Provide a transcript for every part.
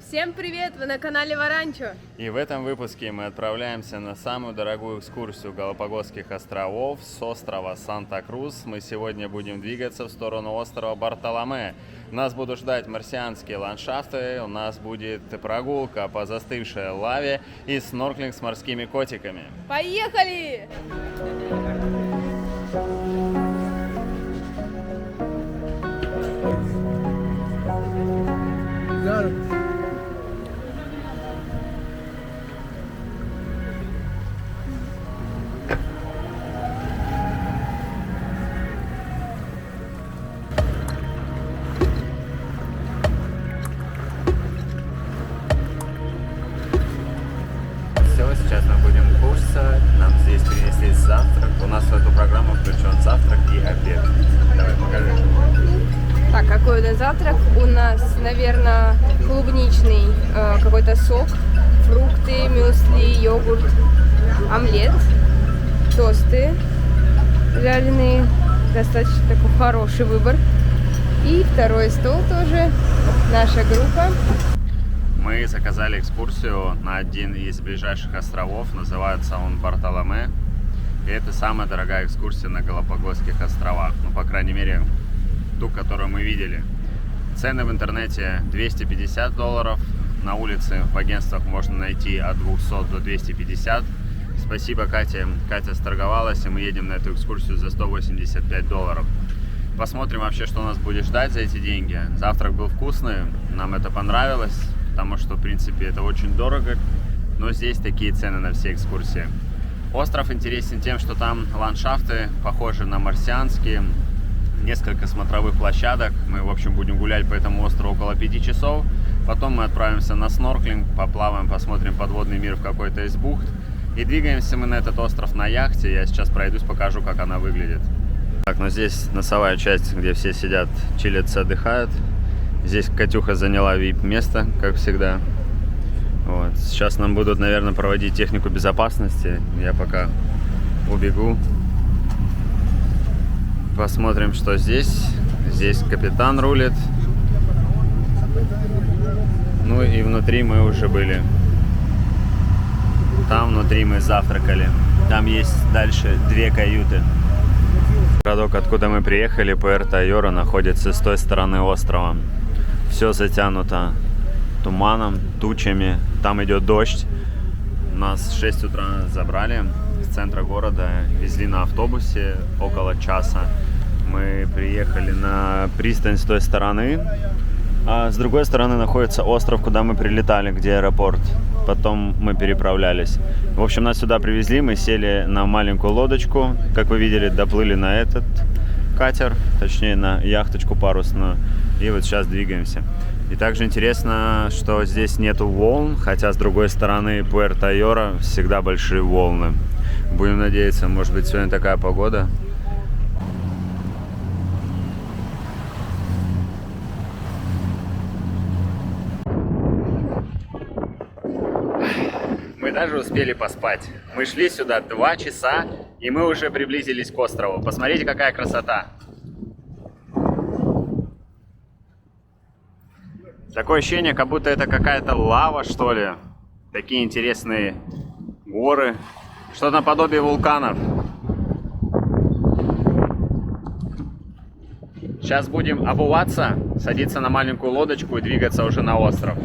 Всем привет! Вы на канале Варанчо. И в этом выпуске мы отправляемся на самую дорогую экскурсию Галапагосских островов с острова Санта-Крус. Мы сегодня будем двигаться в сторону острова Бартоломе. Нас будут ждать марсианские ландшафты, у нас будет прогулка по застывшей лаве и снорклинг с морскими котиками. Поехали! Сейчас мы будем кушать, нам здесь принесли завтрак, у нас в эту программу включен завтрак и обед. Давай покажи. Так, какой у нас завтрак? У нас, наверное, клубничный какой-то сок, фрукты, мюсли, йогурт, омлет, тосты жареные, достаточно такой хороший выбор. И второй стол тоже, наша группа. Мы заказали экскурсию на один из ближайших островов, называется он Бартоломе. И это самая дорогая экскурсия на Галапагосских островах, ну, по крайней мере, ту, которую мы видели. Цены в интернете $250, на улице в агентствах можно найти от 200 до 250. Спасибо Кате, Катя сторговалась, и мы едем на эту экскурсию за $185. Посмотрим вообще, что нас будет ждать за эти деньги. Завтрак был вкусный, нам это понравилось. Потому что, в принципе, это очень дорого, но здесь такие цены на все экскурсии. Остров интересен тем, что там ландшафты похожи на марсианские, несколько смотровых площадок. Мы, в общем, будем гулять по этому острову около 5 часов. Потом мы отправимся на снорклинг, поплаваем, посмотрим подводный мир в какой-то из бухт. И двигаемся мы на этот остров на яхте. Я сейчас пройдусь, покажу, как она выглядит. Так, ну здесь носовая часть, где все сидят, чилятся, отдыхают. Здесь Катюха заняла VIP-место, как всегда. Вот. Сейчас нам будут, наверное, проводить технику безопасности. Я пока убегу. Посмотрим, что здесь. Здесь капитан рулит. Ну и внутри мы уже были. Там внутри мы завтракали. Там есть дальше 2 каюты. Городок, откуда мы приехали, Пуэрто-Айора, находится с той стороны острова. Все затянуто туманом, тучами. Там идет дождь. Нас в 6 утра забрали с центра города, везли на автобусе около часа. Мы приехали на пристань с той стороны, а с другой стороны находится остров, куда мы прилетали, где аэропорт. Потом мы переправлялись. В общем, нас сюда привезли, мы сели на маленькую лодочку. Как вы видели, доплыли на этот катер, точнее на яхточку парусную. И вот сейчас двигаемся. И также интересно, что здесь нету волн, хотя с другой стороны Пуэрто-Айора всегда большие волны. Будем надеяться, может быть, сегодня такая погода. Мы даже успели поспать. Мы шли сюда 2 часа, и мы уже приблизились к острову. Посмотрите, какая красота. Такое ощущение, как будто это какая-то лава, что ли. Такие интересные горы. Что-то наподобие вулканов. Сейчас будем обуваться, садиться на маленькую лодочку и двигаться уже на остров.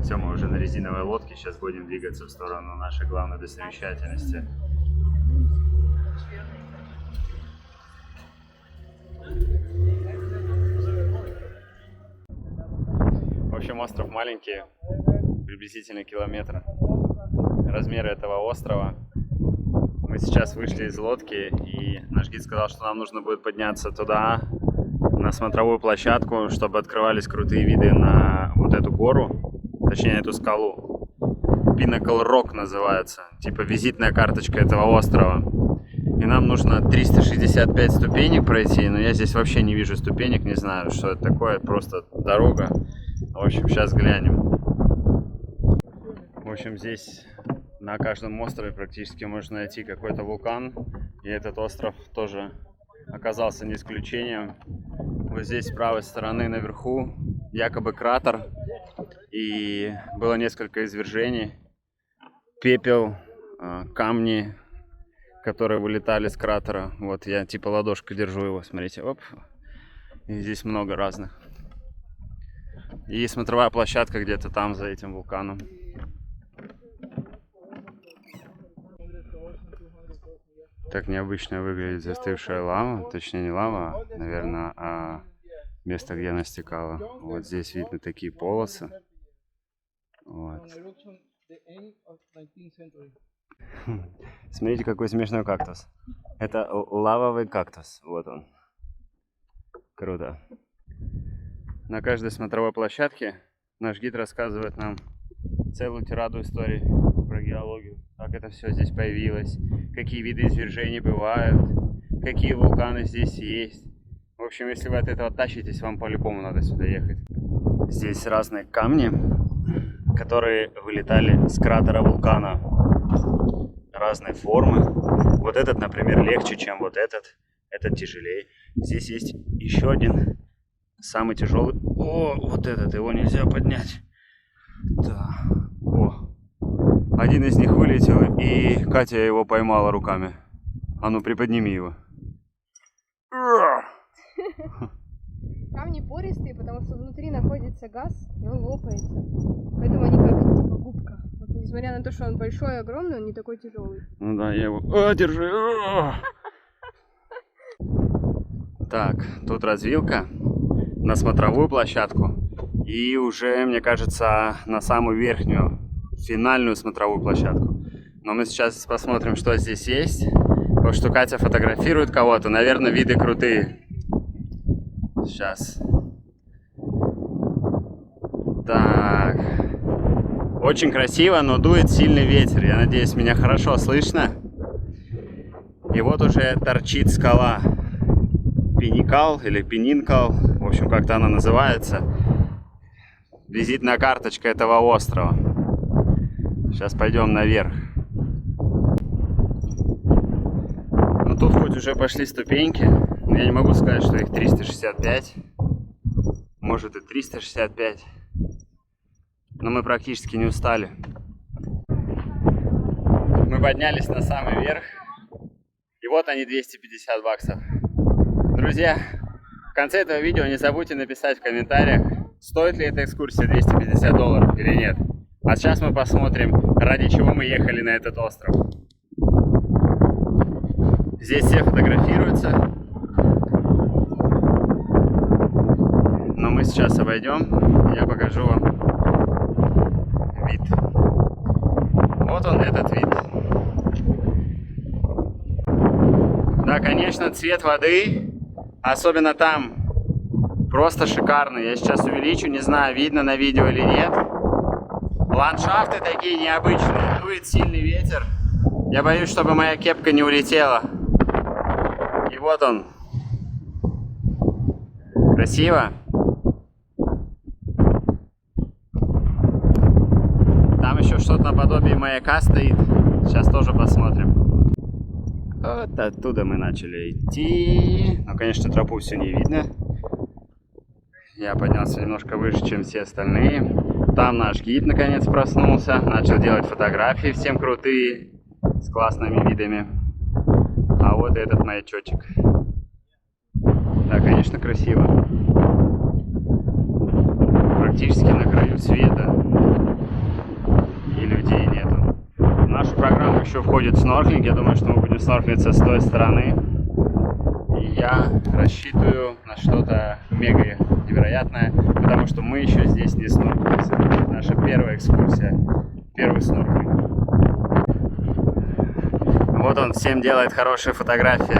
Все, мы уже на резиновой лодке, сейчас будем двигаться в сторону нашей главной достопримечательности. В общем, остров маленький, приблизительно километр. Размеры этого острова. Мы сейчас вышли из лодки, и наш гид сказал, что нам нужно будет подняться туда, на смотровую площадку, чтобы открывались крутые виды на вот эту гору, точнее эту скалу. Pinnacle Rock называется, типа визитная карточка этого острова. И нам нужно 365 ступенек пройти, но я здесь вообще не вижу ступенек, не знаю, что это такое, просто дорога. В общем, сейчас глянем. В общем, здесь на каждом острове практически можно найти какой-то вулкан, и этот остров тоже оказался не исключением. Вот здесь с правой стороны наверху якобы кратер, и было несколько извержений. Пепел, камни, которые вылетали с кратера. Вот я типа ладошкой держу его, смотрите, оп. И здесь много разных. И смотровая площадка где-то там за этим вулканом. Так необычно выглядит застывшая лава, точнее не лава, наверное, а место, где она стекала. Вот здесь видно такие полосы. Вот. Смотрите, какой смешной кактус. Это лавовый кактус. Вот он. Круто. На каждой смотровой площадке наш гид рассказывает нам целую тираду историй про геологию. Как это все здесь появилось, какие виды извержений бывают, какие вулканы здесь есть. В общем, если вы от этого тащитесь, вам по-любому надо сюда ехать. Здесь разные камни, которые вылетали с кратера вулкана. Разной формы. Вот этот, например, легче, чем вот этот. Этот тяжелее. Здесь есть еще один, самый тяжелый. О, вот этот, его нельзя поднять. Да. О. Один из них вылетел, и Катя его поймала руками. А ну, приподними его. Камни пористые, потому что внутри находится газ, и он лопается. Поэтому они как типа губка. Вот, несмотря на то, что он большой и огромный, он не такой тяжелый. Ну да, я его... держи! Так, тут развилка на смотровую площадку. И уже, мне кажется, на самую верхнюю, финальную смотровую площадку. Но мы сейчас посмотрим, что здесь есть. Потому что Катя фотографирует кого-то. Наверное, виды крутые. Сейчас. Так. Очень красиво, но дует сильный ветер. Я надеюсь, меня хорошо слышно. И вот уже торчит скала. Пеникал или Пенинкал. В общем, как-то она называется. Визитная карточка этого острова. Сейчас пойдем наверх. Ну тут хоть уже пошли ступеньки. Но я не могу сказать, что их 365. Может и 365. Но мы практически не устали. Мы поднялись на самый верх. И вот они, 250 баксов. Друзья, в конце этого видео не забудьте написать в комментариях, стоит ли эта экскурсия 250 долларов или нет. А сейчас мы посмотрим, ради чего мы ехали на этот остров. Здесь все фотографируются. Но мы сейчас обойдем, я покажу вам вид. Вот он, этот вид. Да, конечно, цвет воды, особенно там, просто шикарный. Я сейчас увеличу, не знаю, видно на видео или нет. Ландшафты такие необычные, дует сильный ветер. Я боюсь, чтобы моя кепка не улетела. И вот он. Красиво? Там еще что-то наподобие маяка стоит. Сейчас тоже посмотрим. Вот оттуда мы начали идти. Ну, конечно, тропу все не видно. Я поднялся немножко выше, чем все остальные. Там наш гид наконец проснулся. Начал делать фотографии всем крутые. С классными видами. А вот этот маячочек. Да, конечно, красиво. Практически на краю света. И людей нету. В нашу программу еще входит снорклинг. Я думаю, что мы будем снорклиться с той стороны. И я рассчитываю на что-то мега невероятное, потому что мы еще здесь не снорклились. Это наша первая экскурсия, первый снорклинг. Вот он всем делает хорошие фотографии.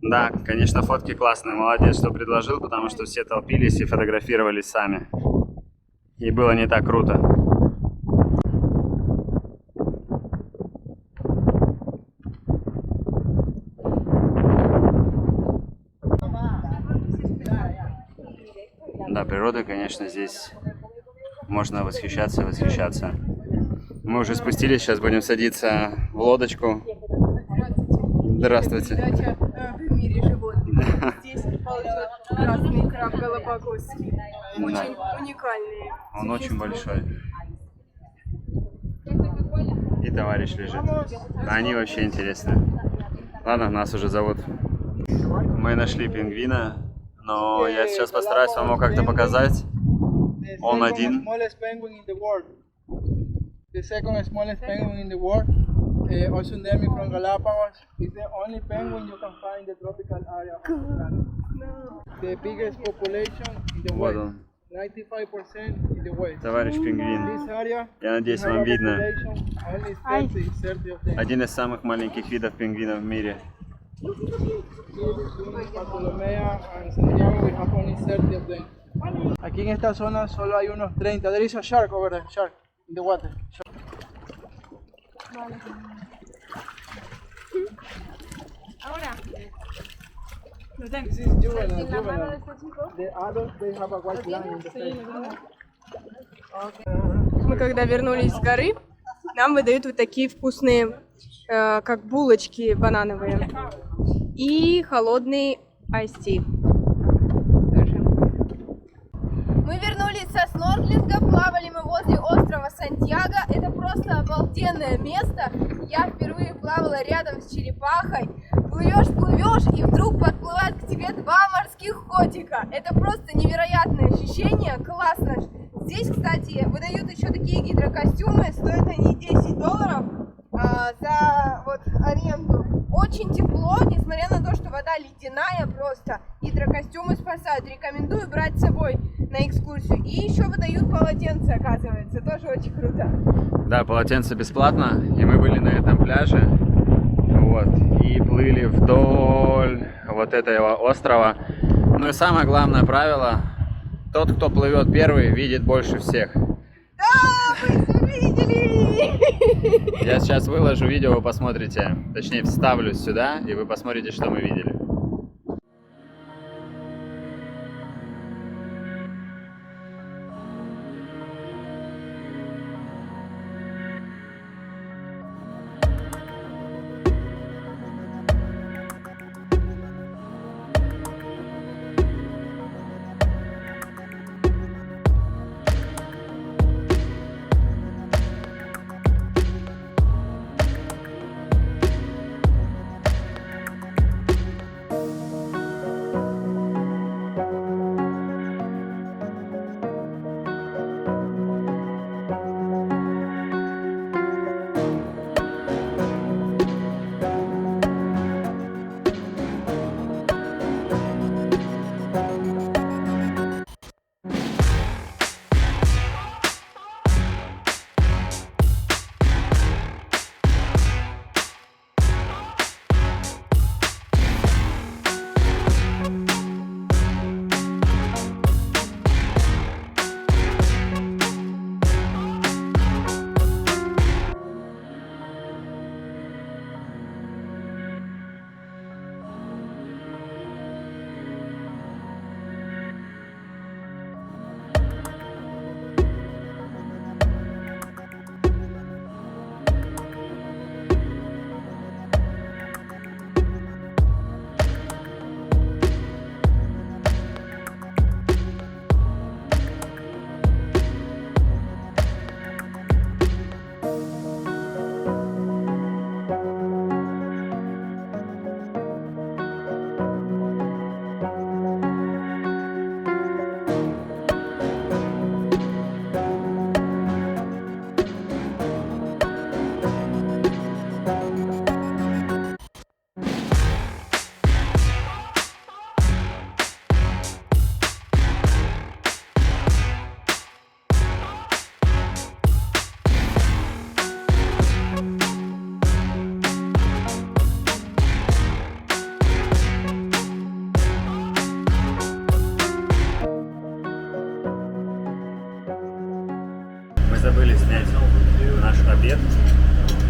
Да, конечно, фотки классные. Молодец, что предложил, потому что все толпились и фотографировались сами. И было не так круто. Да, природа, конечно, здесь можно восхищаться и восхищаться. Мы уже спустились, сейчас будем садиться в лодочку. Здравствуйте. Передача в мире животных. Здесь ползет красный краб галапагосский. Очень уникальный. Он очень большой. И товарищ лежит. Они вообще интересны. Ладно, нас уже зовут. Мы нашли пингвина, но я сейчас постараюсь вам его как-то показать. Он один. The second smallest penguin in the world, also endemic from Galapagos, is the only penguin you can find in the tropical area of the planet. The biggest population in the Вот west, он, 95% in the west. товарищ пингвин. This area, Я надеюсь, we have вам a видно. population only 30 of them. Один из самых маленьких видов пингвинов в мире. Here in Bartolomea and Santiago, we have only 30 of them. Aquí en esta zona solo hay unos 30. There is a shark over there, shark in the water. Ahora. This is juvenile. The adults, they have a white line in the face. Мы когда вернулись с горы, нам выдают вот такие вкусные, как булочки банановые. И холодный айс-ти. Мы вернулись со снорклинга, плавали мы возле острова Сантьяго. Это просто обалденное место. Я впервые плавала рядом с черепахой. Плывешь, и вдруг подплывают к тебе два морских котика. Это просто невероятное ощущение, классно. Здесь, кстати, выдают еще такие гидрокостюмы, стоят они $10 за вот аренду. Очень тепло, несмотря на то, что вода ледяная просто. Гидрокостюмы спасают. Рекомендую брать с собой на экскурсию. И еще выдают полотенце, оказывается. Тоже очень круто. Да, полотенце бесплатно, и мы были на этом пляже. Вот, и плыли вдоль вот этого острова. Ну и самое главное правило: тот, кто плывет первый, видит больше всех. Да, мы все видели! Я сейчас выложу видео, вы посмотрите, точнее вставлю сюда, и вы посмотрите, что мы видели. Забыли снять наш обед.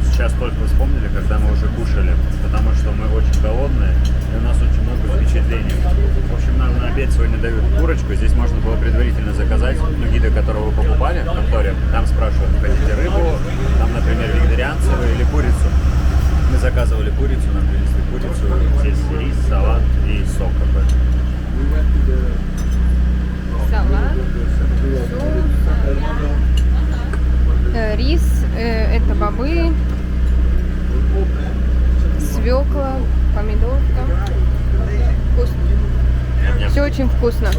Сейчас только вспомнили, когда мы уже кушали, потому что мы очень голодные и у нас очень много впечатлений. В общем, нам на обед сегодня дают курочку. Здесь можно было предупредить ну, гиды, которые вы покупали в конторе, там спрашивают, хотите рыбу, там, например, вегетарианцев или курицу. Мы заказывали курицу, нам принесли курицу, здесь рис, салат и сок какой-то. Салат, рис, это бобы, свекла, помидорка. Вкусно. Все очень вкусно.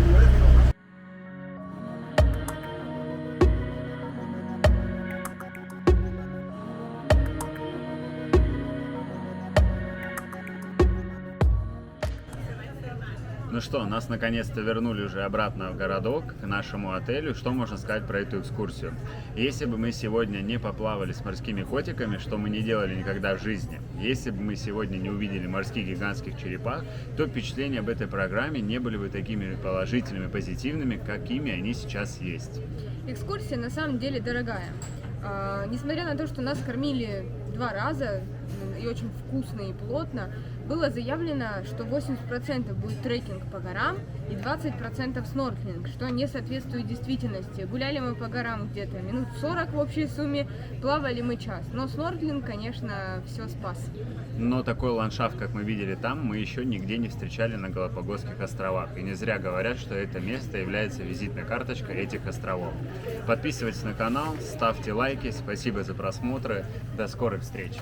Ну что, нас наконец-то вернули уже обратно в городок, к нашему отелю. Что можно сказать про эту экскурсию? Если бы мы сегодня не поплавали с морскими котиками, что мы не делали никогда в жизни, если бы мы сегодня не увидели морских гигантских черепах, то впечатления об этой программе не были бы такими положительными, позитивными, какими они сейчас есть. Экскурсия на самом деле дорогая. Несмотря на то, что нас кормили 2 раза и очень вкусно и плотно, было заявлено, что 80% будет трекинг по горам и 20% снорклинг, что не соответствует действительности. Гуляли мы по горам где-то минут 40 в общей сумме, плавали мы час. Но снорклинг, конечно, все спас. Но такой ландшафт, как мы видели там, мы еще нигде не встречали на Галапагосских островах. И не зря говорят, что это место является визитной карточкой этих островов. Подписывайтесь на канал, ставьте лайки, спасибо за просмотры, до скорых встреч!